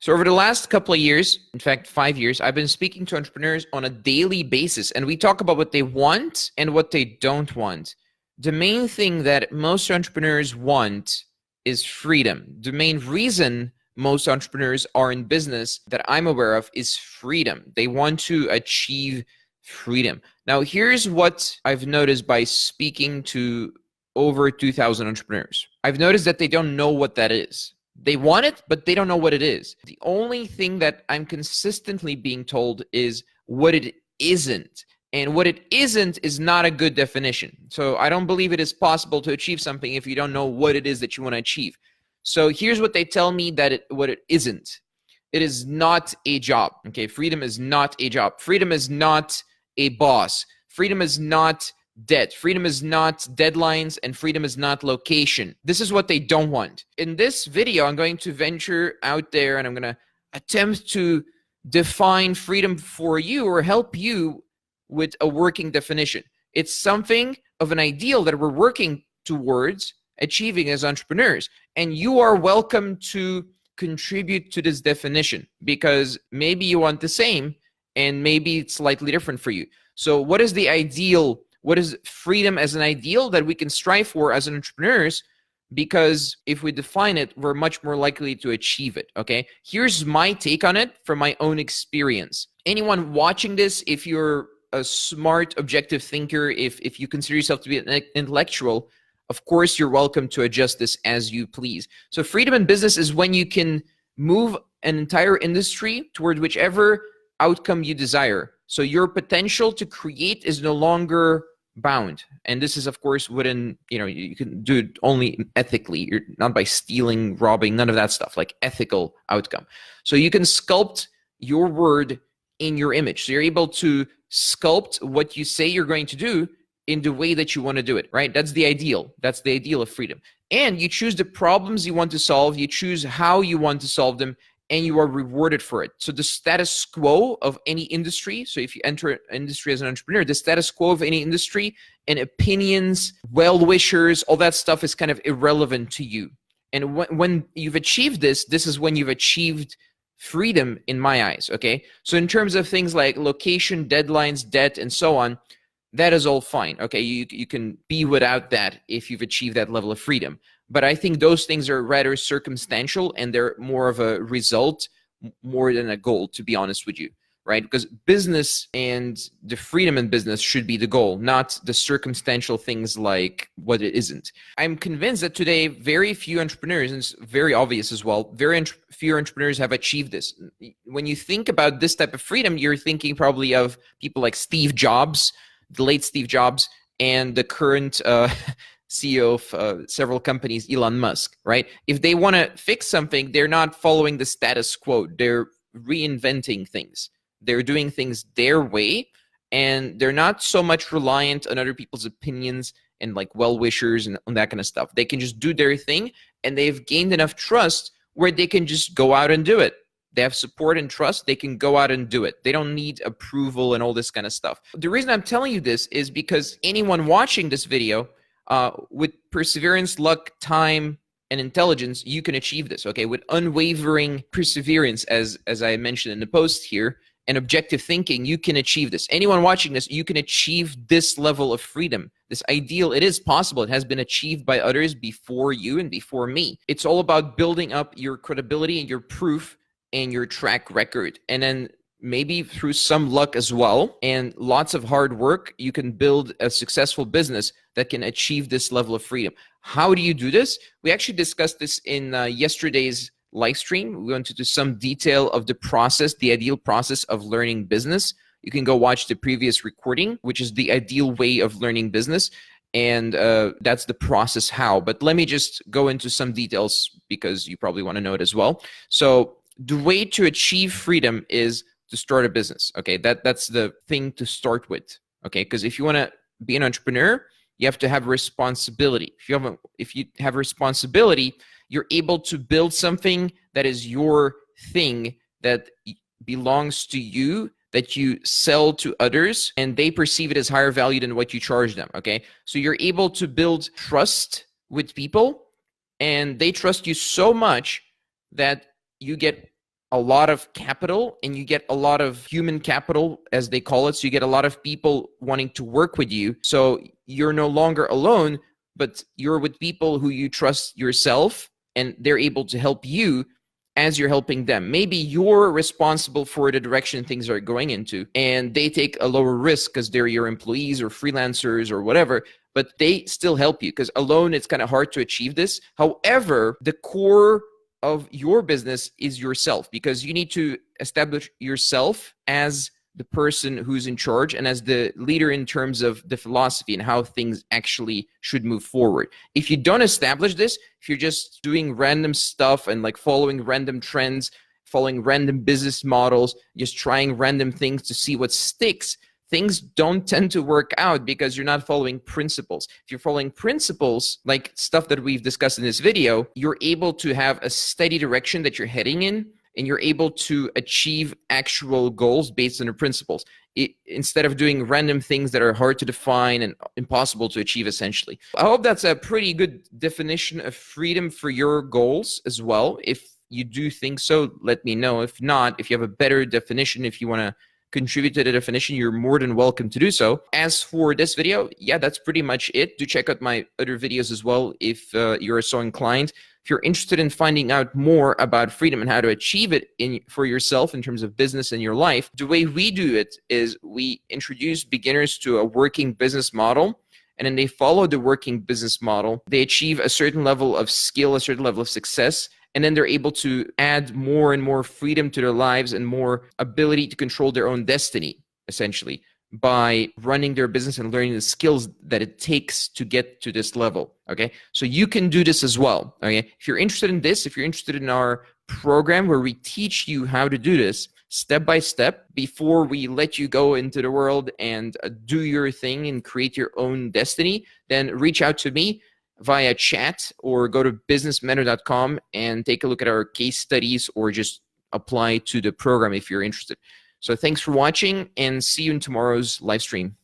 So over the last couple of years, in fact, 5 years, I've been speaking to entrepreneurs on a daily basis, and we talk about what they want and what they don't want. The main thing that most entrepreneurs want is freedom. The main reason most entrepreneurs are in business that I'm aware of is freedom. They want to achieve freedom. Now, here's what I've noticed by speaking to over 2,000 entrepreneurs. I've noticed that they don't know what that is. They want it, but they don't know what it is. The only thing that I'm consistently being told is what it isn't. And what it isn't is not a good definition. So I don't believe it is possible to achieve something if you don't know what it is that you want to achieve. So here's what they tell me that what it isn't. It is not a job. Okay, freedom is not a job. Freedom is not a boss. Freedom is not debt. Freedom is not deadlines, and freedom is not location. This is what they don't want. In this video, I'm going to venture out there and I'm going to attempt to define freedom for you or help you with a working definition. It's something of an ideal that we're working towards achieving as entrepreneurs. And you are welcome to contribute to this definition because maybe you want the same and maybe it's slightly different for you. So what is the ideal? What is freedom as an ideal that we can strive for as entrepreneurs? Because if we define it, we're much more likely to achieve it, okay? Here's my take on it from my own experience. Anyone watching this, if you're a smart, objective thinker, if you consider yourself to be an intellectual, of course, you're welcome to adjust this as you please. So freedom in business is when you can move an entire industry toward whichever outcome you desire. So your potential to create is no longer bound. And this is, of course, within, you can do it only ethically. You're not by stealing, robbing, none of that stuff, like ethical outcome. So you can sculpt your word in your image. So you're able to sculpt what you say you're going to do in the way that you want to do it, right? That's the ideal. That's the ideal of freedom. And you choose the problems you want to solve. You choose how you want to solve them, and you are rewarded for it. So the status quo of any industry, so if you enter an industry as an entrepreneur, the status quo of any industry and opinions, well-wishers, all that stuff is kind of irrelevant to you. And when you've achieved this is when you've achieved freedom in my eyes, okay? So in terms of things like location, deadlines, debt, and so on, that is all fine, okay? You can be without that if you've achieved that level of freedom. But I think those things are rather circumstantial and they're more of a result more than a goal, to be honest with you, right? Because business and the freedom in business should be the goal, not the circumstantial things like what it isn't. I'm convinced that today, very few entrepreneurs, and it's very obvious as well, very few entrepreneurs have achieved this. When you think about this type of freedom, you're thinking probably of people like Steve Jobs, the late Steve Jobs, and the current CEO of several companies, Elon Musk, right? If they want to fix something, they're not following the status quo. They're reinventing things. They're doing things their way, and they're not so much reliant on other people's opinions and like well-wishers and that kind of stuff. They can just do their thing, and they've gained enough trust where they can just go out and do it. They have support and trust. They can go out and do it. They don't need approval and all this kind of stuff. The reason I'm telling you this is because anyone watching this video, with perseverance, luck, time, and intelligence, you can achieve this, okay? With unwavering perseverance, as I mentioned in the post here, and objective thinking, you can achieve this. Anyone watching this, you can achieve this level of freedom. This ideal, it is possible. It has been achieved by others before you and before me. It's all about building up your credibility and your proof and your track record. And then maybe through some luck as well and lots of hard work, you can build a successful business that can achieve this level of freedom. How do you do this? We actually discussed this in yesterday's live stream. We went into some detail of the process, the ideal process of learning business. You can go watch the previous recording, which is the ideal way of learning business. And that's the process how. But let me just go into some details because you probably want to know it as well. So the way to achieve freedom is to start a business, okay? That's the thing to start with, okay? Because if you want to be an entrepreneur, you have to have responsibility. If you have responsibility, you're able to build something that is your thing, that belongs to you, that you sell to others, and they perceive it as higher value than what you charge them, okay? So you're able to build trust with people, and they trust you so much that you get a lot of capital and you get a lot of human capital, as they call it. So you get a lot of people wanting to work with you. So you're no longer alone, but you're with people who you trust yourself, and they're able to help you as you're helping them. Maybe you're responsible for the direction things are going into, and they take a lower risk because they're your employees or freelancers or whatever, but they still help you, because alone it's kind of hard to achieve this. However, the core of your business is yourself, because you need to establish yourself as the person who's in charge and as the leader in terms of the philosophy and how things actually should move forward. If you don't establish this, if you're just doing random stuff and like following random trends, following random business models, just trying random things to see what sticks, things don't tend to work out because you're not following principles. If you're following principles, like stuff that we've discussed in this video, you're able to have a steady direction that you're heading in, and you're able to achieve actual goals based on the principles, instead of doing random things that are hard to define and impossible to achieve, essentially. I hope that's a pretty good definition of freedom for your goals as well. If you do think so, let me know. If not, if you have a better definition, if you want to contribute to the definition, you're more than welcome to do so. As for this video, yeah, that's pretty much it. Do check out my other videos as well if you're so inclined. If you're interested in finding out more about freedom and how to achieve it for yourself in terms of business and your life, the way we do it is we introduce beginners to a working business model, and then they follow the working business model. They achieve a certain level of skill, a certain level of success, and then they're able to add more and more freedom to their lives and more ability to control their own destiny, essentially, by running their business and learning the skills that it takes to get to this level, okay? So you can do this as well, okay? If you're interested in this, if you're interested in our program where we teach you how to do this step by step before we let you go into the world and do your thing and create your own destiny, then reach out to me via chat or go to businessmentor.com and take a look at our case studies, or just apply to the program if you're interested. So thanks for watching, and see you in tomorrow's live stream.